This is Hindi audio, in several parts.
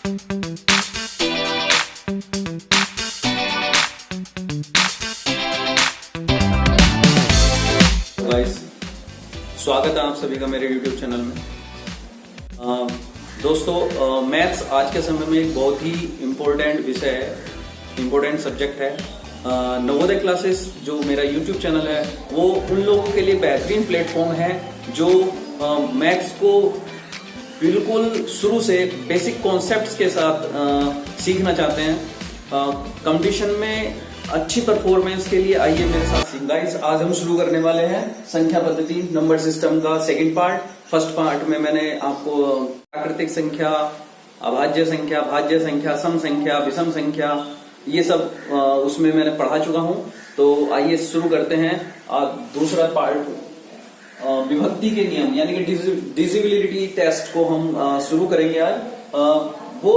गाइस, स्वागत है आप सभी का मेरे YouTube चैनल में। दोस्तों, मैथ्स आज के समय में एक बहुत ही इम्पोर्टेंट विषय है, इम्पोर्टेंट सब्जेक्ट है। नवोदय क्लासेस जो मेरा YouTube चैनल है वो उन लोगों के लिए बेहतरीन प्लेटफॉर्म है जो मैथ्स को बिल्कुल शुरू से बेसिक कॉन्सेप्ट्स के साथ सीखना चाहते हैं। कंपटीशन में अच्छी परफॉर्मेंस के लिए आइए मेरे साथ। गाइस, आज हम शुरू करने वाले हैं संख्या पद्धति नंबर सिस्टम का सेकंड पार्ट। फर्स्ट पार्ट में मैंने आपको प्राकृतिक संख्या, अभाज्य संख्या, भाज्य संख्या, सम संख्या, विषम संख्या, ये सब उसमें मैंने पढ़ा चुका हूं। तो आइए शुरू करते हैं। दूसरा पार्ट विभक्ति के नियम यानी कि डिविजिबिलिटी टेस्ट को हम शुरू करेंगे आज। वो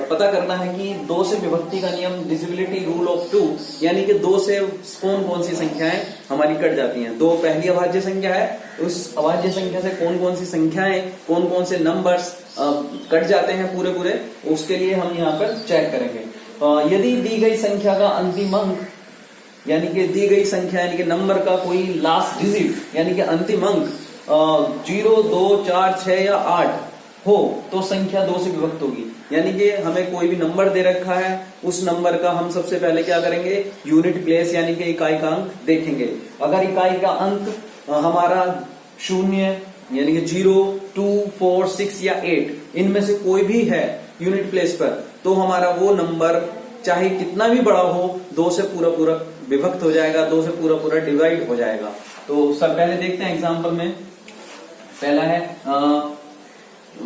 पता करना है कि 2 से विभक्ति का नियम, डिविजिबिलिटी रूल ऑफ 2, यानी कि 2 से कौन कौन सी संख्याएं हमारी कट जाती हैं। 2 पहली अभाज्य संख्या है, उस अभाज्य संख्या से कौन कौन सी संख्याएं, कौन कौन से नंबर्स कट जाते हैं पूरे पूरे, उसके लिए हम यहाँ पर चेक करेंगे। यदि दी गई संख्या का अंतिम अंक यानी कि दी गई संख्या यानी कि नंबर का कोई लास्ट डिजिट यानी कि अंतिम अंक 0, 2, 4, 6 या 8 हो तो संख्या 2 से विभक्त होगी। यानी कि हमें कोई भी नंबर दे रखा है, उस नंबर का हम सबसे पहले क्या करेंगे, यूनिट प्लेस यानी कि इकाई का अंक देखेंगे। अगर इकाई का अंक हमारा 0 यानी कि 0, 2, 4, 6 या 8 इनमें से कोई भी है यूनिट प्लेस पर, तो हमारा वो नंबर चाहे कितना भी बड़ा हो 2 से पूरा पूरा विभक्त हो जाएगा, 2 से पूरा पूरा डिवाइड हो जाएगा। तो सब पहले देखते हैं एग्जाम्पल में। पहला है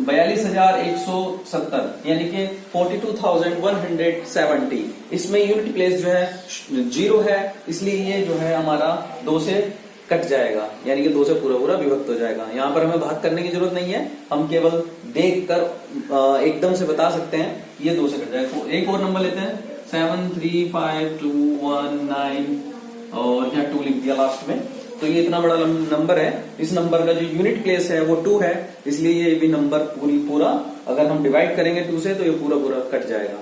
42,170 यानी कि 42,170। इसमें यूनिट प्लेस जो है 0 है, इसलिए ये जो है हमारा 2 से कट जाएगा यानी कि 2 से पूरा पूरा विभक्त हो जाएगा। यहाँ पर हमें भाग करने की जरूरत नहीं है, हम केवल देखकर एकदम से बता सकते हैं ये 2 से कट जाएगा। तो एक और नंबर लेते हैं 735219 और यहाँ 2 लिख दिया लास्ट में। तो ये इतना बड़ा नंबर है, इस नंबर का जो यूनिट प्लेस है वो 2 है, इसलिए ये भी नंबर पूरा अगर हम डिवाइड करेंगे 2 से तो ये पूरा पूरा कट जाएगा।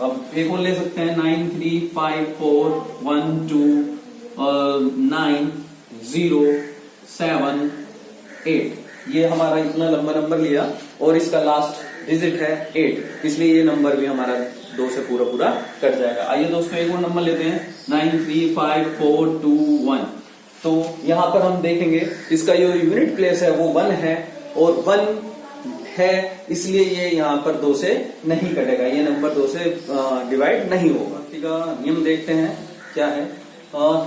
अब एक और ले सकते हैं 9354129078। ये हमारा इतना लंबा नंबर लिया और इसका लास्ट डिजिट है 8, इसलिए ये नंबर भी हमारा 2 से पूरा पूरा कट जाएगा। आइए दोस्तों एक और नंबर लेते हैं 935421। तो यहाँ पर हम देखेंगे इसका जो यूनिट प्लेस है वो 1 है और 1 है, इसलिए ये यहाँ पर 2 से नहीं कटेगा, ये नंबर 2 से डिवाइड नहीं होगा। का नियम देखते हैं क्या है।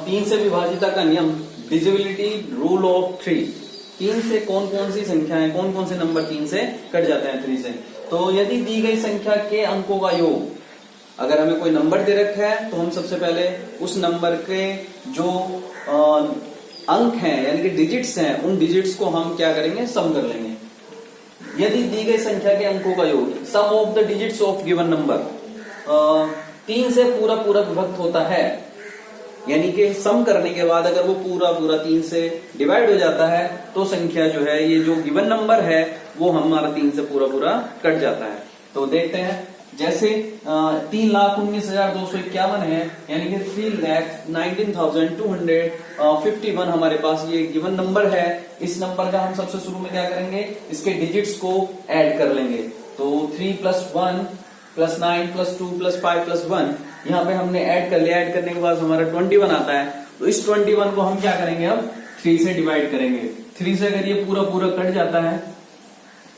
3 से विभाजिता का नियम, डिविजिबिलिटी रूल ऑफ 3। 3 से कौन कौन सी संख्याएं, कौन कौन से नंबर 3 से कट जाते हैं 3 से। तो यदि दी गई संख्या के अंकों का योग, अगर हमें कोई नंबर दे रखा है तो हम सबसे पहले उस नंबर के जो अंक हैं यानी कि डिजिट्स हैं, उन डिजिट्स को हम क्या करेंगे, सम कर लेंगे। यदि दी गई संख्या के अंकों का योग, sum of the digits of given number, 3 से पूरा पूरा विभक्त होता है, यानी कि सम करने के बाद अगर वो पूरा पूरा 3 से डिवाइड हो जाता है तो संख्या जो है, ये जो गिवन नंबर है वो हमारा 3 से पूरा पूरा कट जाता है। तो देखते हैं, जैसे 3,19,251 है यानी कि 3,19,251 हमारे पास ये गिवन नंबर है। इस नंबर का हम सबसे शुरू में क्या करेंगे, इसके डिजिट्स को ऐड कर लेंगे। तो 3 + 1 + 9 + 2 + 5 + 1 यहाँ पे हमने ऐड कर लिया। ऐड करने के बाद हमारा 21 आता है। तो इस 21 को हम क्या करेंगे, अब 3 से डिवाइड करेंगे। 3 से अगर ये पूरा पूरा कट जाता है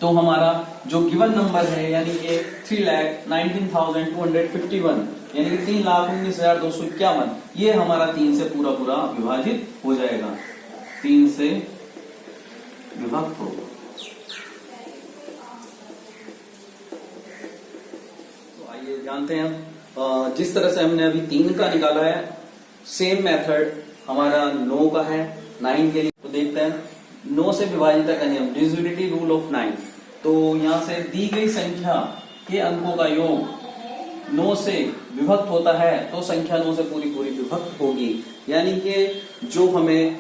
तो हमारा जो गिवन नंबर है यानी कि 3,19,251 यानी कि 3,19,251, ये हमारा 3 से पूरा पूरा विभाजित हो जाएगा, 3 से विभक्त होगा। तो आइए जानते हैं, जिस तरह से हमने अभी 3 का निकाला है, सेम मेथड हमारा 9 का है 9 के लिए। तो देखते हैं 9 से विभाजित का नियम, डिविजिबिलिटी रूल ऑफ 9। तो यहाँ से दी गई संख्या के अंकों का योग 9 से विभक्त होता है तो संख्या 9 से पूरी पूरी विभक्त होगी। यानी कि जो हमें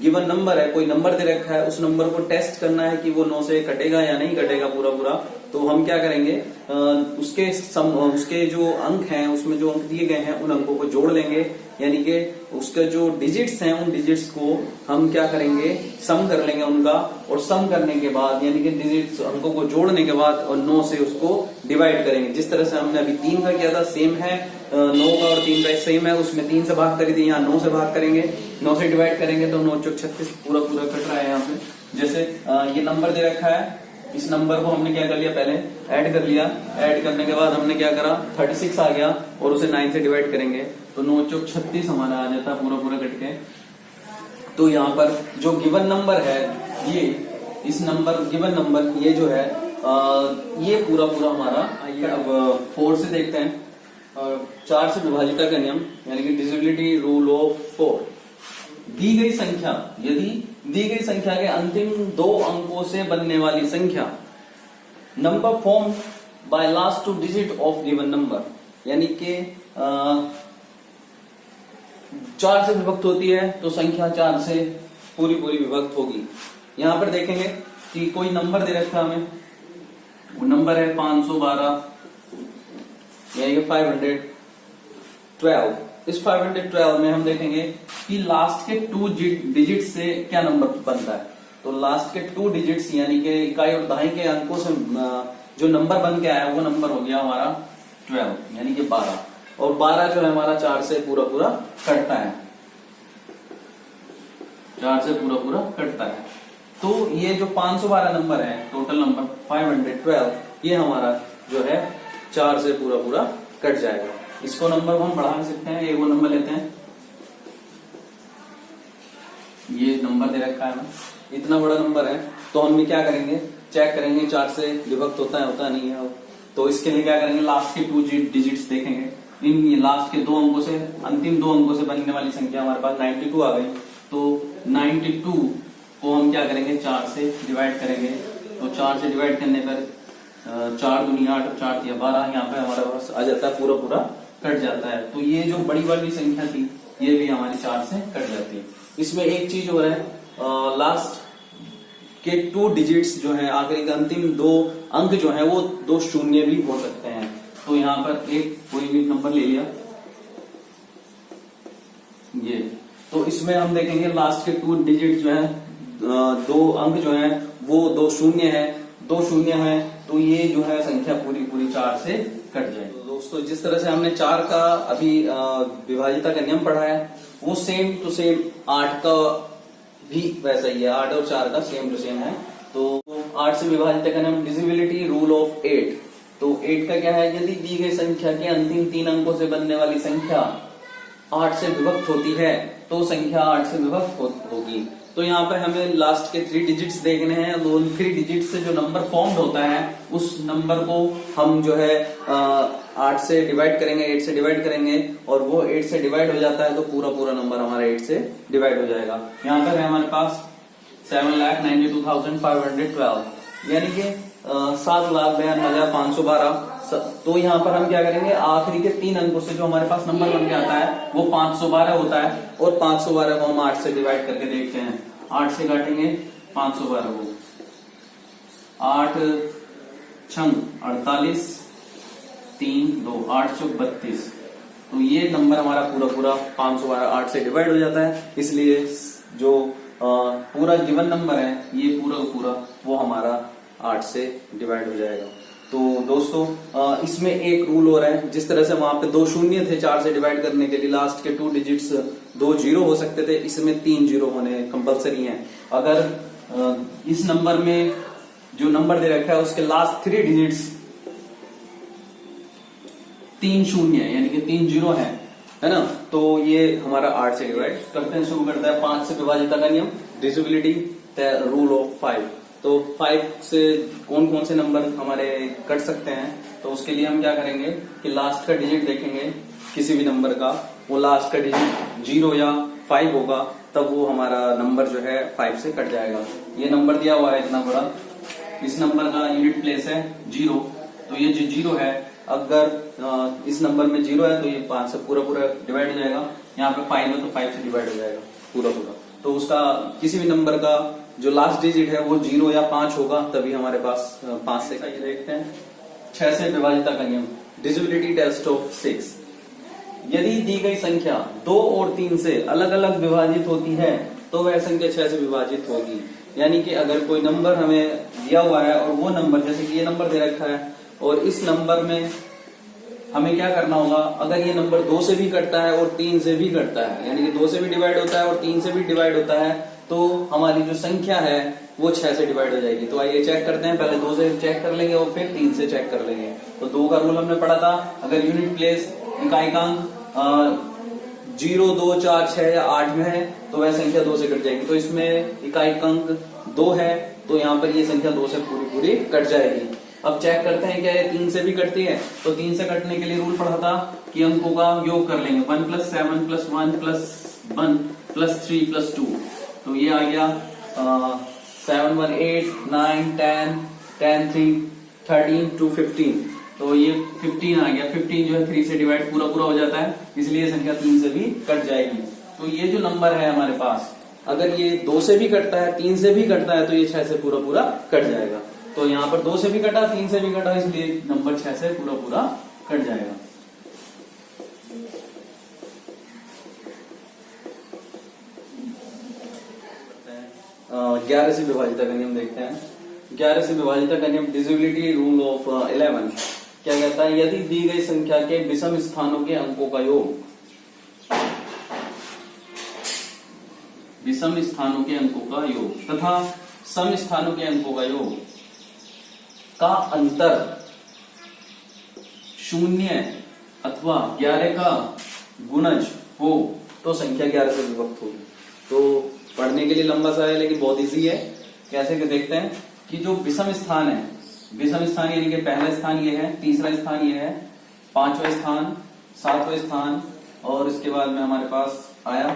गिवन नंबर है, कोई नंबर दे रखा है, उस नंबर को टेस्ट करना है कि वो 9 से कटेगा या नहीं कटेगा पूरा पूरा। तो हम क्या करेंगे, उसके जो अंक हैं, उसमें जो अंक दिए गए हैं उन अंकों को जोड़ लेंगे, यानी कि उसके जो डिजिट्स हैं उन डिजिट्स को हम क्या करेंगे, सम कर लेंगे उनका, और सम करने के बाद यानी कि डिजिट्स अंकों को जोड़ने के बाद और 9 से उसको डिवाइड करेंगे। जिस तरह से हमने अभी 3 का किया था सेम है, 9 का और 3 का सेम है, उसमें 3 से भाग करी थी, यहाँ 9 से भाग करेंगे, 9 से डिवाइड करेंगे तो 9 चौक 36 पूरा पूरा कट रहा है यहाँ पे। जैसे ये नंबर दे रखा है, इस नंबर को हमने क्या कर लिया, पहले ऐड कर लिया, ऐड करने के बाद हमने क्या करा, 36 आ गया और उसे 9 से डिवाइड करेंगे तो 9 चौक 36 हमारा आ जाता है पूरा पूरा कट के। तो यहाँ पर जो गिवन नंबर है, ये इस नंबर गिवन नंबर ये जो है ये पूरा पूरा हमारा। आइए अब 4 से देखते हैं, 4 से विभाजिता का नियम यानी कि डिविजिबिलिटी रूल ऑफ 4। दी गई संख्या, यदि दी गई संख्या के अंतिम 2 अंकों से बनने वाली संख्या number form by last 2 digit of given number, यानी कि 4 से विभक्त होती है तो संख्या 4 से पूरी पूरी विभक्त होगी। यहां पर देखेंगे कि कोई नंबर दे रखा है हमें, वो नंबर है 512 यानी कि 512। इस 512 में हम देखेंगे कि लास्ट के 2 डिजिट से क्या नंबर बनता है। तो लास्ट के 2 डिजिट्स यानी कि इकाई और दहाई के अंकों से जो नंबर बन के आया वो नंबर हो गया हमारा 12 यानी कि 12, और 12 जो है हमारा 4 से पूरा पूरा कटता है, 4 से पूरा पूरा कटता है। तो ये जो 512 नंबर है, टोटल नंबर 512, ये हमारा जो है 4 से पूरा पूरा कट जाएगा। इसको नंबर को हम बढ़ा सकते हैं, एक वो नंबर लेते हैं, ये नंबर दे रखा है, इतना बड़ा नंबर है तो हम क्या करेंगे, चेक करेंगे 4 से विभक्त होता नहीं है। तो इसके लिए क्या करेंगे, लास्ट के 2 डिजिट्स देखेंगे, इन लास्ट के 2 अंकों से, अंतिम 2 अंकों से बनने वाली संख्या हमारे पास 92 आ गई। तो 92 को हम क्या करेंगे, 4 से डिवाइड करेंगे। तो 4 से डिवाइड करने पर 4 दूनी 8 और 4 दिया 12, यहाँ पे हमारे पास आ जाता है, पूरा पूरा कट जाता है। तो ये जो बड़ी वाली संख्या थी ये भी हमारी 4 से कट जाती है। इसमें एक चीज और है, लास्ट के 2 डिजिट्स जो है, आखिरी का अंतिम 2 अंक जो है वो 2 शून्य भी हो सकते हैं। तो यहाँ पर एक कोई भी नंबर ले लिया ये, तो इसमें हम देखेंगे लास्ट के 2 डिजिट जो है, 2 अंक जो है वो 2 शून्य है, 2 शून्य है, तो ये जो है संख्या पूरी पूरी 4 से कट जाएगी। तो दोस्तों जिस तरह से हमने 4 का अभी विभाजिता का नियम पढ़ा है, वो सेम टू सेम 8 का भी वैसा ही है, 8 और 4 का सेम टू सेम है। तो 8 से विभाजिता का नियम डिविजिबिलिटी रूल ऑफ 8। तो 8 का क्या है, यदि दी गई संख्या के अंतिम 3 अंकों से बनने वाली संख्या 8 से विभक्त होती है तो संख्या 8 से विभक्त होगी। तो यहाँ पर हमें लास्ट के 3 डिजिट्स देखने हैं, 3 डिजिट से जो नंबर फॉर्म्ड होता है उस नंबर को हम जो है 8 से डिवाइड करेंगे, 8 से डिवाइड करेंगे, और वो 8 से डिवाइड हो जाता है तो पूरा पूरा नंबर हमारा 8 से डिवाइड हो जाएगा। यहाँ पर है हमारे पास 7,92,512 यानी कि 7,92,512। तो यहाँ पर हम क्या करेंगे, आखिरी के 3 अंकों से जो हमारे पास नंबर बन के आता है वो 512 होता है, और 512 को हम 8 से डिवाइड करके देखते हैं। 8 से काटेंगे 512 को, 8 छंग 48, 3 2 8 चौक 32। तो ये नंबर हमारा पूरा पूरा 512 8 से डिवाइड हो जाता है, इसलिए जो पूरा गिवन नंबर है ये पूरा पूरा वो हमारा 8 से डिवाइड हो जाएगा। तो दोस्तों इसमें एक रूल और है, जिस तरह से वहां पे 2 शून्य थे 4 से डिवाइड करने के लिए, लास्ट के 2 डिजिट्स 2 जीरो हो सकते थे, इसमें 3 जीरो होने कंपलसरी हैं। अगर इस नंबर में जो नंबर दे रखा है उसके लास्ट 3 डिजिट्स 3 शून्य यानी कि 3 जीरो है ना, तो ये हमारा 8 से डिवाइड करते हैं। शुरू करता है 5 से विभाजिता का नियम, डिविजिबिलिटी रूल ऑफ 5। तो 5 से कौन कौन से नंबर हमारे कट सकते हैं, तो उसके लिए हम क्या करेंगे कि लास्ट का डिजिट देखेंगे किसी भी नंबर का, वो लास्ट का डिजिट 0 या 5 होगा, तब वो हमारा नंबर जो है 5 से कट जाएगा। ये नंबर दिया हुआ है इतना बड़ा, इस नंबर का यूनिट प्लेस है 0, तो ये जो 0 है, अगर इस नंबर में 0 है तो ये 5 से पूरा पूरा डिवाइड हो जाएगा। यहाँ पे 5 है तो 5 से डिवाइड हो जाएगा पूरा पूरा। तो उसका किसी भी नंबर का जो लास्ट डिजिट है वो 0 या 5 होगा, तभी हमारे पास 5 से। ये देखते हैं 6 से विभाजिता का नियम, डिविजिबिलिटी टेस्ट ऑफ 6। यदि दी गई संख्या 2 और 3 से अलग अलग विभाजित होती है तो वह संख्या 6 से विभाजित होगी। यानी कि अगर कोई नंबर हमें दिया हुआ है और वो नंबर, जैसे कि ये नंबर दे रखा है और इस नंबर में हमें क्या करना होगा, अगर ये नंबर 2 से भी कटता है और 3 से भी कटता है, यानी कि 2 से भी डिवाइड होता है और 3 से भी डिवाइड होता है, तो हमारी जो संख्या है वो 6 से डिवाइड हो जाएगी। तो आइए चेक करते हैं, पहले 2 से चेक कर लेंगे और फिर 3 से चेक कर लेंगे। तो 2 का रूल हमने पढ़ा था, अगर यूनिट प्लेस इकाइकांक 0, 2, 4, 6 या 8 में है तो वह संख्या 2 से कट जाएगी। तो इसमें इकाइकांक 2 है तो यहाँ पर ये संख्या 2 से पूरी कट जाएगी। अब चेक करते हैं क्या ये 3 से भी कटती है। तो 3 से कटने के लिए रूल पढ़ा था कि अंकों का योग कर लेंगे, 1 + 7 + 1 + 1 + 3 + 2। तो ये आ गया 7 1 8 9 10 10 3 13 2 15। तो ये 15 आ गया। 15 जो है 3 से डिवाइड पूरा हो जाता है, इसलिए संख्या 3 से भी कट जाएगी। तो ये जो नंबर है हमारे पास, अगर ये 2 से भी कटता है, 3 से भी कटता है, तो ये 6 से पूरा कट जाएगा। तो यहाँ पर 2 से भी कटा, 3 से भी कटा, इसलिए नंबर 6 से पूरा कट जाएगा। ग्यारह से विभाजिता का नियम देखते हैं। 11 से विभाजिता का नियम, डिविजिबिलिटी रूल ऑफ 11 क्या कहता है, यदि दी गई संख्या के विषम स्थानों के अंकों का योग, विषम स्थानों के अंकों का योग तथा सम स्थानों के अंकों का योग का अंतर 0 अथवा 11 का गुणज हो तो संख्या 11 से विभक्त होगी। तो पढ़ने के लिए लंबा सा है लेकिन बहुत इजी है। कैसे के देखते हैं कि जो विषम स्थान है, विषम स्थान यानी कि पहला स्थान ये है, तीसरा स्थान ये है, 5वां स्थान, 7वां स्थान और इसके बाद में हमारे पास आया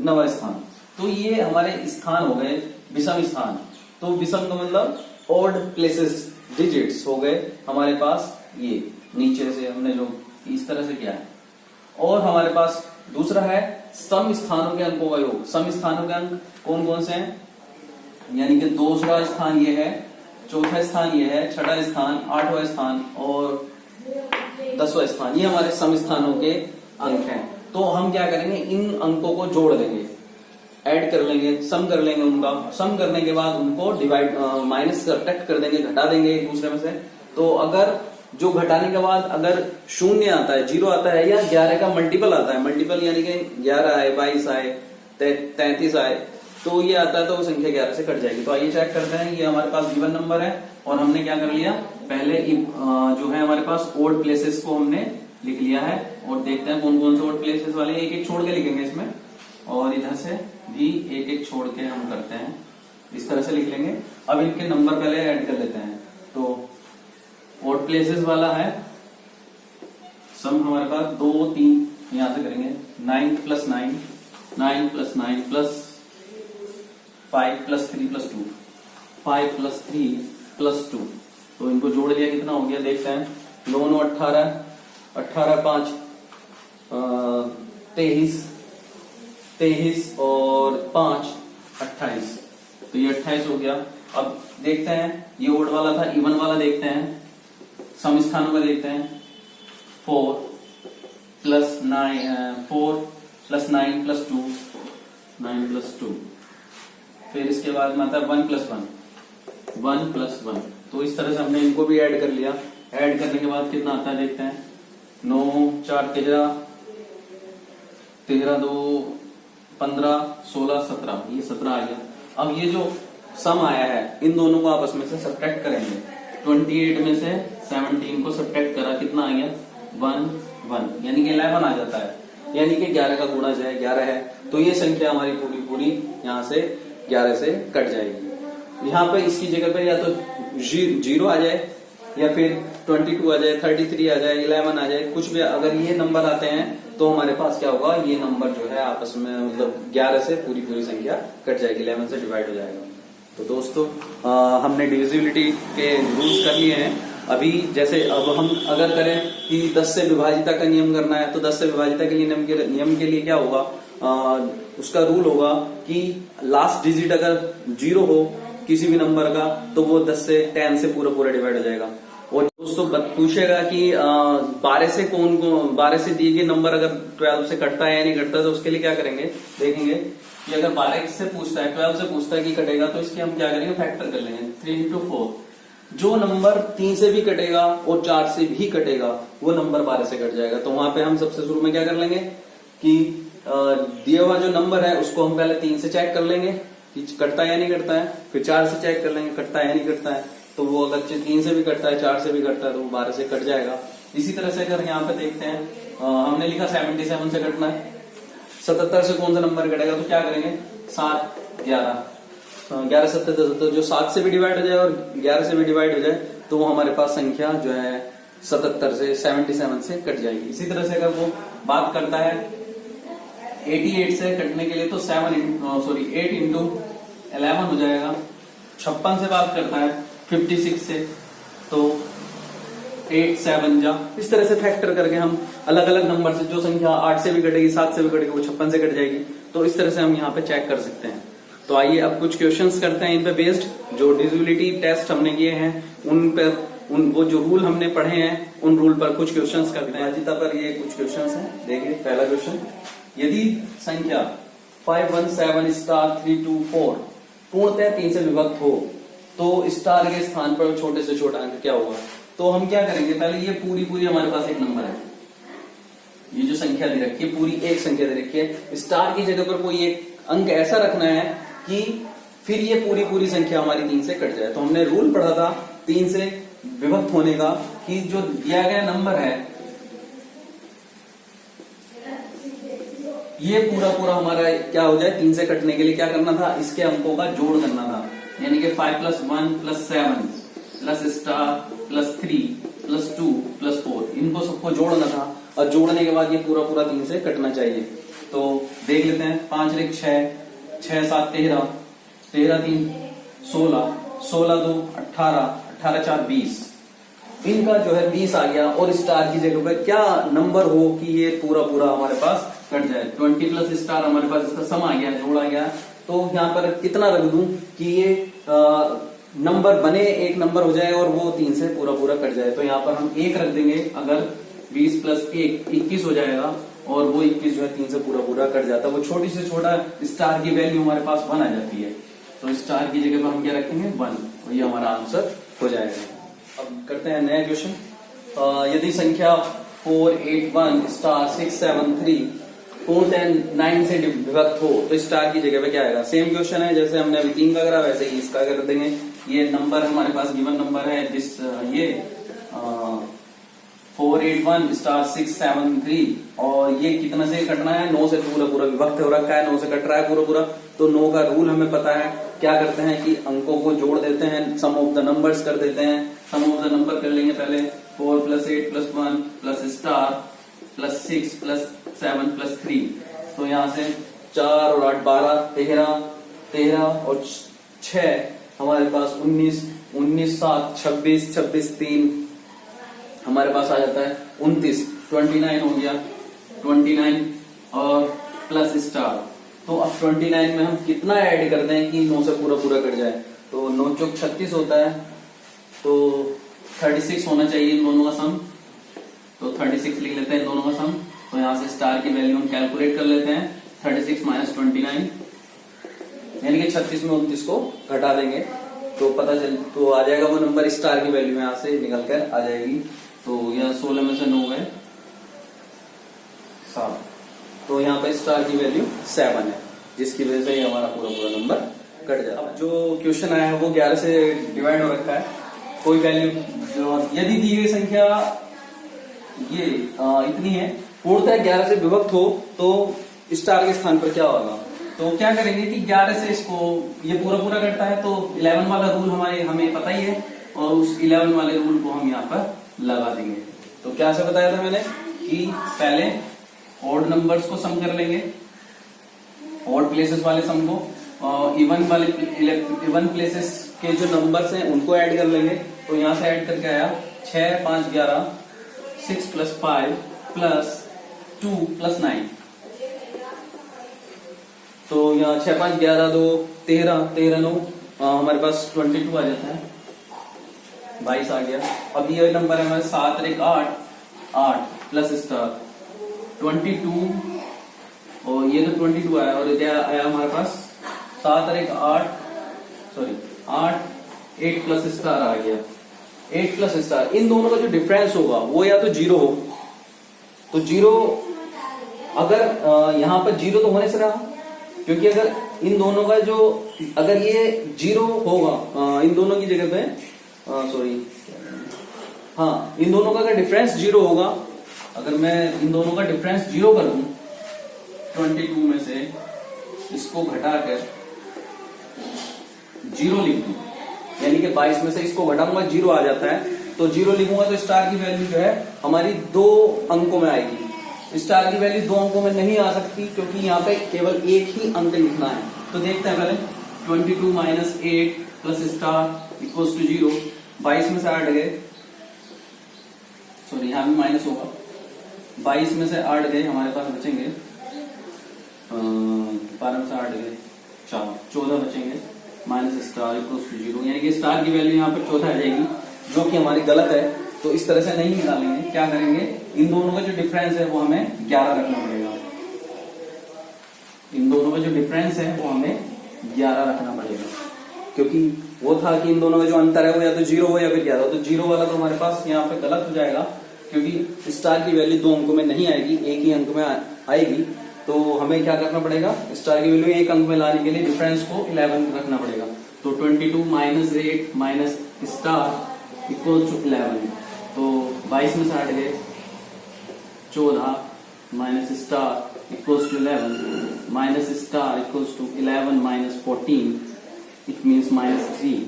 9वां स्थान। तो ये हमारे स्थान हो गए विषम स्थान। तो विषम का मतलब ऑड प्लेसेस, डिजिट्स हो गए हमारे पास। ये नीचे से हमने जो इस तरह से किया है। और हमारे पास दूसरा है सम स्थानों के अंकों का योग। सम स्थानों के अंक कौन कौन से हैं, यानी कि दूसरा स्थान ये है, चौथा स्थान ये है, छठा स्थान, 8वां स्थान और 10वां स्थान, ये हमारे सम स्थानों के अंक हैं। तो हम क्या करेंगे, इन अंकों को जोड़ देंगे, ऐड कर लेंगे, सम कर लेंगे उनका। सम करने के बाद उनको डिवाइड माइनस सब्ट्रैक्ट कर देंगे, घटा देंगे एक दूसरे में से। तो अगर जो घटाने के बाद अगर 0 आता है, 0 आता है या 11 का मल्टीपल आता है, मल्टीपल यानी कि 11 आए, 22 आए, 33 आए, तो ये आता है तो वो संख्या 11 से कट जाएगी। तो आइए चेक करते हैं। ये हमारे पास गिवन नंबर है और हमने क्या कर लिया, पहले जो है हमारे पास ओड प्लेसेस को हमने लिख लिया है और देखते हैं कौन कौन से ओड प्लेसेस वाले, एक एक छोड़ के लिखेंगे इसमें और इधर से भी एक एक छोड़ के हम करते हैं, इस तरह से लिख लेंगे। अब इनके नंबर पहले ऐड कर लेते हैं। तो ओड प्लेसेस वाला है सम हमारे पास 2 3 यहां से करेंगे, 9 + 9 9 + 9 + 5 + 3 + 2 5 + 3 + 2। तो इनको जोड़ लिया, कितना हो गया देखते हैं। 9 9 18 18 5 23 23 और 5 28। तो ये 28 हो गया। अब देखते हैं, ये ओड वाला था, इवन वाला देखते हैं, सम स्थानों का देखते हैं। 4 + 9 4 + 9 + 2 9 + 2। फिर इसके बाद में आता है 1 + 1 1 + 1। तो इस तरह से हमने इनको भी ऐड कर लिया। ऐड करने के बाद कितना आता है देखते हैं। 9 4 13 13 2 15 16 17, ये 17 आ गया। अब ये जो सम आया है इन दोनों को आपस में से सब्ट्रैक्ट करेंगे। 28 में से 17 को सब्ट्रैक्ट करा, कितना आ गया 1 1, यानी कि 11 आ जाता है, यानी कि 11 का गुणज है 11 है। तो ये संख्या हमारी पूरी यहाँ से 11 से कट जाएगी। यहाँ पे इसकी जगह पे या तो 0 आ जाए या फिर 22 आ जाए, 33 आ जाए, 11 आ जाए, कुछ भी अगर ये नंबर आते हैं तो हमारे पास क्या होगा, ये नंबर जो है आपस में मतलब 11 से पूरी संख्या कट जाएगी, 11 से डिवाइड हो जाएगा। तो दोस्तों हमने डिविजिबिलिटी के रूल्स कर लिए हैं। अभी जैसे अब हम अगर करें कि 10 से विभाजिता का नियम करना है, तो 10 से विभाजिता के लिए नियम के लिए क्या होगा, उसका रूल होगा कि लास्ट डिजिट अगर 0 हो किसी भी नंबर का तो वो 10 से 10 से पूरा पूरा डिवाइड हो जाएगा। और दोस्तों पूछेगा कि 12 से 12 से दिए गए नंबर अगर 12 से कटता है या नहीं कटता, तो उसके लिए क्या करेंगे, देखेंगे कि अगर 12 से पूछता है, 12 से पूछता है कि कटेगा, तो इसके हम क्या करेंगे, फैक्टर कर लेंगे 3 into 4। जो नंबर 3 से भी कटेगा और 4 से भी कटेगा वो नंबर 12 से कट जाएगा। तो वहां पे हम सबसे शुरू में क्या कर लेंगे कि दिया हुआ जो नंबर है उसको हम पहले 3 से चेक कर लेंगे कि कटता है या नहीं कटता है, फिर 4 से चेक कर लेंगे कटता है या नहीं कटता है, तो वो अगर 3 से भी कटता है 4 से भी कटता है तो वो 12 से कट जाएगा। इसी तरह से अगर यहाँ पे देखते हैं हमने लिखा 77 से कटना है, 77 से कौन सा नंबर कटेगा, तो क्या करेंगे 7 11 11 7 10, जो 7 से भी डिवाइड हो जाए और 11 से भी डिवाइड हो जाए तो वो हमारे पास संख्या जो है 77 से 77 से कट जाएगी। इसी तरह से अगर वो बात करता है 88 से कटने के लिए तो 8 into 11 हो जाएगा। 56 से बात करता है 56 से तो 8 7 जा। इस तरह से फैक्टर करके हम अलग अलग नंबर से जो संख्या 8 से भी कटेगी 7 से भी कटेगी वो 56 से कट जाएगी। तो इस तरह से हम यहाँ पे चेक कर सकते हैं। तो आइए अब कुछ क्वेश्चंस करते हैं इन पे बेस्ड, जो डिविजिबिलिटी टेस्ट हमने किए हैं उन पर वो जो रूल हमने पढ़े हैं उन रूल पर कुछ क्वेश्चंस करते हैं। अजिता पर ये कुछ क्वेश्चंस हैं, देखिए पहला क्वेश्चन, यदि संख्या 517 स्टार 324 पूर्णतः 3 से विभक्त हो तो स्टार के स्थान पर छोटे से छोटा अंक क्या होगा। तो हम क्या करेंगे, पहले ये पूरी हमारे पास एक नंबर है, ये जो संख्या दे रखी है पूरी एक संख्या दे रखी है, स्टार की जगह पर कोई एक अंक ऐसा रखना है कि फिर ये पूरी संख्या हमारी 3 से कट जाए। तो हमने रूल पढ़ा था 3 से विभक्त होने का कि जो दिया गया नंबर है ये पूरा हमारा क्या हो जाए, 3 से कटने के लिए क्या करना था, इसके अंकों का जोड़ करना था, यानी कि 5 + 1 + 7 plus star plus 3 plus 2 plus 4 इनको सबको जोड़ना था। और जोड़ने के बाद ये पूरा 3 से कटना चाहिए। तो देख लेते हैं, 5 × 6 6 7 13 13 3 16 16 2 18 18 4 20 इनका जो है 20 आ गया। और स्टार की जगह पर क्या नंबर हो कि ये पूरा हमारे पास कट जाए, 20 प्लस स्टार हमारे पास इसका सम आ गया, जोड़ आ गया। तो यहाँ पर कितना रख दूं कि ये नंबर बने, एक नंबर हो जाए और वो 3 से पूरा कट जाए। तो यहाँ पर हम 1 रख देंगे, अगर 20 + 1 21 हो जाएगा और वो 21 जो है 3 से पूरा कट जाता है। वो छोटी से छोटा स्टार की वैल्यू हमारे पास 1 आ जाती है, तो स्टार की जगह पर हम क्या रखेंगे 1, और ये हमारा आंसर हो जाएगा। अब करते हैं नया क्वेश्चन, यदि संख्या 481 स्टार 673 पूर्णतः 9 से विभक्त हो तो स्टार की जगह पे क्या आएगा। सेम क्वेश्चन है जैसे हमने अभी 3 का करा वैसे ही इसका कर देंगे। ये नंबर हमारे पास गिवन नंबर है ये 481 स्टार 673 और ये कितना से कटना है, 9 से पूरा विभक्त हो रखा है, 9 से कट रहा है पूरा। तो 9 का रूल हमें पता है, क्या करते हैं कि अंकों को जोड़ देते हैं, सम ऑफ द नंबर्स कर देते हैं। सम ऑफ द नंबर कर लेंगे पहले, 4 + 8 + 1 प्लस स्टार प्लस 6 + 7 + 3। तो यहाँ से 4 और 8 12 13 और 6 हमारे पास 19 19 7 26 26 3 हमारे पास आ जाता है 29 29 हो गया, 29 और प्लस स्टार। तो अब 29 में हम कितना ऐड करते हैं कि 9 से पूरा कट जाए। तो 9 चौक 36 होता है, तो 36 होना चाहिए इन दोनों का सम। तो 36 लिख लेते हैं दोनों का सम। तो यहाँ से स्टार की वैल्यू हम कैलकुलेट कर लेते हैं, 36 - 29 यानी कि 36 में 29 को घटा देंगे तो पता चल तो आ जाएगा वो नंबर, स्टार की वैल्यू यहाँ से निकल कर आ जाएगी। तो यह 16 में से 9 गए 7, तो यहाँ पर स्टार की वैल्यू 7 है, जिसकी वजह से हमारा पूरा नंबर कट जाता है। अब जो क्वेश्चन आया है वो 11 से डिवाइड हो रखा है, कोई वैल्यू यदि दी गई संख्या ये इतनी है पूर्णतः 11 से विभक्त हो तो स्टार के स्थान पर क्या होगा। तो क्या करेंगे कि 11 से इसको ये पूरा करता है तो 11 वाला रूल हमें पता ही है और उस 11 वाले रूल को हम यहाँ पर लगा देंगे। तो क्या से बताया था मैंने कि पहले ऑड नंबर्स को सम कर लेंगे, ऑड प्लेसेस वाले सम को, इवन प्लेसेस के जो नंबर्स हैं उनको ऐड कर लेंगे। तो यहाँ से ऐड करके आया 6 5 11 6 + 5 + 2 + 9 तो यहाँ 6 5 11 2 13 13 9 हमारे पास 22 आ जाता है, 22 आ गया। अब ये नंबर है हमारे 7 1 8 8 प्लस स्टार 22, और ये तो 22 आया, और इधर आया हमारे पास 7 और 1 8 8 प्लस स्टार आ गया, 8 प्लस स्टार। इन दोनों का जो डिफरेंस होगा वो या तो 0 हो, तो 0 अगर यहां पर 0 तो होने से रहा, क्योंकि अगर इन दोनों का जो अगर ये 0 होगा इन दोनों की जगह पे इन दोनों का अगर डिफरेंस 0 होगा, अगर मैं इन दोनों का डिफरेंस 0 कर दूं 22 में से इसको घटाकर 0 लिख दूं, यानी कि 22 में से इसको घटाऊंगा 0 आ जाता है, तो 0 लिखूंगा तो स्टार की वैल्यू जो है हमारी 2 अंकों में आएगी। स्टार की वैल्यू 2 अंकों में नहीं आ सकती, क्योंकि यहाँ पे केवल एक ही अंक लिखना है। तो देखते हैं पहले 22 minus 8 plus star equals to 0। 22 में से 8 गए, सॉरी यहाँ भी माइनस होगा, 22 में से 8 गए, हमारे पास बचेंगे 12 में से 8 गए 14 बचेंगे, माइनस स्टार इक्वल्स टू 0, यानी कि स्टार की वैल्यू यहाँ पर 14 आ जाएगी, जो कि हमारी गलत है। तो इस तरह से नहीं निकालेंगे, क्या करेंगे, इन दोनों का जो डिफरेंस है वो हमें 11 रखना पड़ेगा। इन दोनों का जो डिफरेंस है वो हमें 11 रखना पड़ेगा, क्योंकि वो था कि इन दोनों का जो अंतर है वो या तो 0 हो या फिर 11 हो, तो 0 वाला तो हमारे पास यहाँ पे गलत हो जाएगा, क्योंकि स्टार की वैल्यू 2 अंकों में नहीं आएगी, एक ही अंक में आएगी। तो हमें क्या करना पड़ेगा, स्टार की वैल्यू एक अंक में लाने के लिए डिफरेंस को 11 रखना पड़ेगा। तो 22 minus 8 minus star equal to 11, तो 22 में से 8 गए 14 minus star equals to 11 minus star equals to 11 minus 14, it means minus 3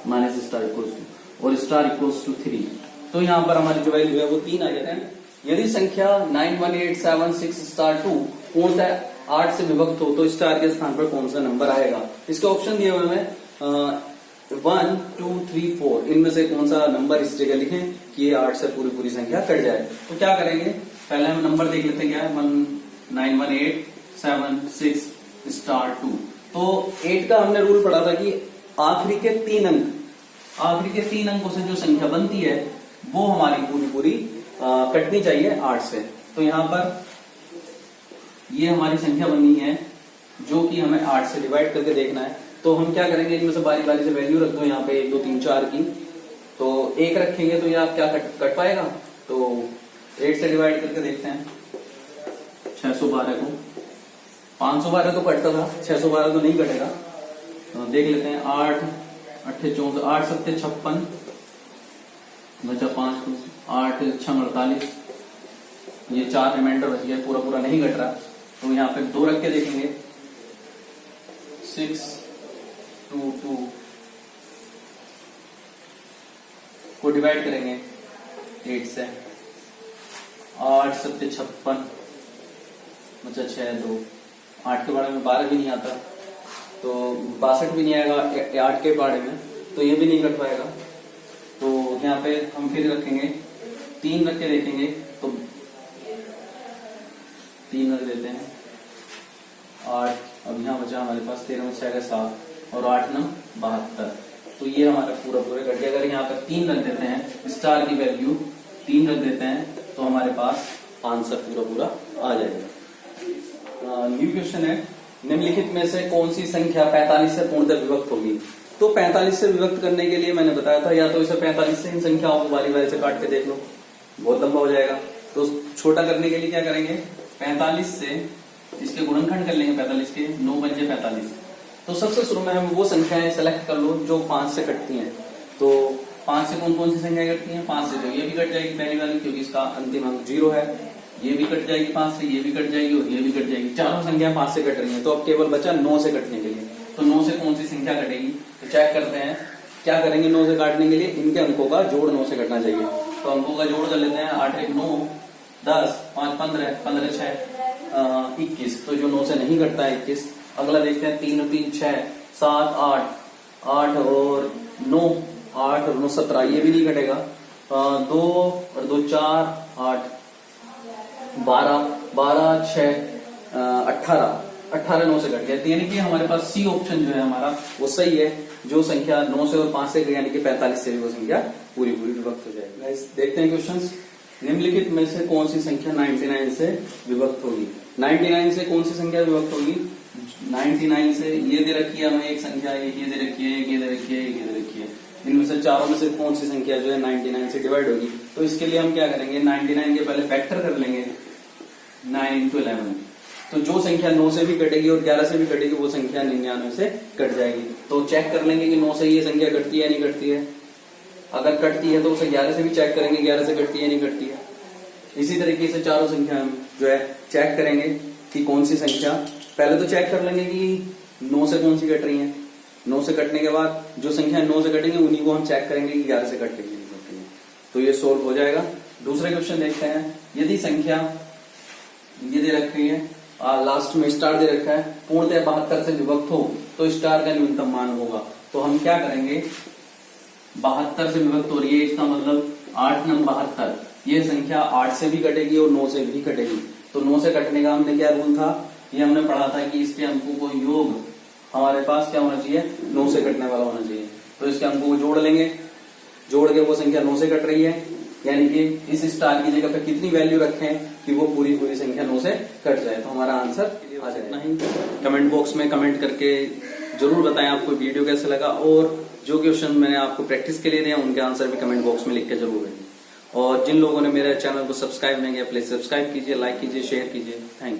minus star equals to, और स्टार इक्वल्स टू 3। तो यहाँ पर हमारी जो वैल्यू है वो 3 आ जाता है। यदि संख्या 91876 स्टार 2 पूर्णतः 8 से विभक्त हो तो स्टार के स्थान पर कौन सा नंबर आएगा। इसके ऑप्शन दिए हुए हैं 1 2 3 4, इनमें से कौन सा नंबर इस जगह लिखें कि ये 8 से पूरी संख्या कट जाए। तो क्या करेंगे, पहले हम नंबर देख लेते हैं, क्या है 91876 स्टार 2। तो 8 का हमने रूल पढ़ा था कि आखिरी के 3 अंकों से जो संख्या बनती है वो हमारी पूरी कटनी चाहिए 8 से। तो यहाँ पर ये हमारी संख्या बनी है जो कि हमें 8 से डिवाइड करके देखना है। तो हम क्या करेंगे, इनमें से बारी बारी से वैल्यू रख दो यहाँ पे 1 2 3 4 की, तो 1 रखेंगे तो ये आप क्या कट पाएगा, तो 8 से डिवाइड करके देखते हैं। 612 को 512 तो कटता था, 612 तो नहीं कटेगा, तो देख लेते हैं। 8 8 14 8 7 56 बचा 5 को 8 6 48, ये 4 रिमाइंडर बच गया, पूरा नहीं कट रहा, तो यहाँ पे 2 रख के देखेंगे। 6 2 2 को डिवाइड करेंगे 8 से, 8 7 56 बचा 6 2, 8 के बारे में 12 भी नहीं आता, तो 62 भी नहीं आएगा 8 के बारे में, तो ये भी नहीं कट पाएगा। तो यहाँ पे हम फिर रखेंगे 3 रख के देखेंगे, तो 3 रख देते हैं 8, अब यहाँ बचा हमारे पास 13 में 6 का 7 और 8 9 72, तो ये हमारा पूरा कट गया। अगर यहाँ पर 3 रख देते हैं, स्टार की वैल्यू 3 रख देते हैं, तो हमारे पास आंसर पूरा आ जाएगा। न्यू क्वेश्चन है, निम्नलिखित में से कौन सी संख्या 45 से पूर्णतः विभक्त होगी। तो 45 से विभक्त करने के लिए मैंने बताया था, या तो इसे 45 से इन संख्याओं को बारी बारी से काट के देख लो, बहुत लंबा हो जाएगा। तो छोटा करने के लिए क्या करेंगे, 45 से इसके गुणनखंड कर लेंगे, 45 के 9 बन जाए 45। तो सबसे शुरू में हम वो संख्याएं सेलेक्ट कर लो जो 5 से कटती हैं। तो 5 से कौन सी संख्याएं कटती हैं, 5 से तो ये भी कट जाएगी पहली वाली, क्योंकि इसका अंतिम अंक 0 है, ये भी कट जाएगी 5 से, ये भी कट जाएगी और ये भी कट जाएगी, चारों संख्याएं 5 से कट रही हैं। तो अब केवल बचा 9 से कटने के लिए, तो 9 से कौन सी संख्या कटेगी, तो चेक करते हैं क्या करेंगे। 9 से काटने के लिए इनके अंकों का जोड़ 9 से कटना चाहिए, तो अंकों का जोड़ कर लेते हैं। 8 1 9 10 5 15 15 6 21, तो जो 9 से नहीं कटता है 21। अगला देखते हैं 3 3 6 7 8 8 और 9 8 और 9 17, ये भी नहीं कटेगा। 2 और 2 4 8 12 12 6 18, 18 9 से कट गया, तो यानी कि हमारे पास सी ऑप्शन जो है हमारा वो सही है। जो संख्या 9 से और 5 से गई यानी कि 45 से भी वो संख्या पूरी पूरी विभक्त हो जाएगी। गाइस देखते हैं क्वेश्चंस। निम्नलिखित में से कौन सी संख्या 99 से विभक्त होगी? 99 से कौन सी संख्या विभक्त होगी? 99 से ये दे रखी है हमें एक संख्या, एक ये दे रखी है, एक ये दे रखी है, एक ये दे रखी है। इनमें से चारों में से कौन सी संख्या जो है 99 से डिवाइड होगी? तो इसके लिए हम क्या करेंगे, 99 के पहले फैक्टर कर लेंगे 9 into 11। तो जो संख्या 9 से भी कटेगी और 11 से भी कटेगी वो संख्या 99 से कट जाएगी। तो चेक कर लेंगे कि 9 से ये संख्या कटती है नहीं कटती है। अगर कटती है तो उसे 11 से भी चेक करेंगे 11 से कटती है नहीं कटती है। इसी तरीके से चारों संख्या हम जो है चेक करेंगे कि कौन सी संख्या, पहले तो चेक कर लेंगे कि 9 से कौन सी कट रही है। 9 से कटने के बाद जो संख्या 9 से कटेंगे उन्हीं को हम चेक करेंगे कि 11 से कट रही है नहीं कट रही है। तो ये सोल्व हो जाएगा। दूसरे क्वेश्चन देखते हैं। यदि संख्या ये दे रखी है, लास्ट में स्टार दे रखा है, पूर्णतः 72 से विभक्त हो तो स्टार का न्यूनतम मान होगा। तो हम क्या करेंगे, 72 से विभक्त हो रही है, इसका मतलब 8 नंग 72, ये संख्या 8 से भी कटेगी और 9 से भी कटेगी। तो 9 से कटने का हमने क्या रूल था, ये हमने पढ़ा था कि इसके अंकों को योग हमारे पास क्या होना चाहिए, 9 से कटने वाला होना चाहिए। तो इसके अंकों को जोड़ लेंगे, जोड़ के वो संख्या 9 से कट रही है, यानी कि इस स्टार की जगह पे कितनी वैल्यू रखें कि वो पूरी पूरी संख्या 9 से कट जाए। तो हमारा आंसर आ जाए। इतना ही। कमेंट बॉक्स में कमेंट करके जरूर बताएं आपको वीडियो कैसा लगा, और जो क्वेश्चन मैंने आपको प्रैक्टिस के लिए दिया उनके आंसर भी कमेंट बॉक्स में लिख के जरूर भेजें। और जिन लोगों ने मेरे चैनल को सब्सक्राइब नहीं किया प्लीज सब्सक्राइब कीजिए, लाइक कीजिए, शेयर कीजिए। Thank you.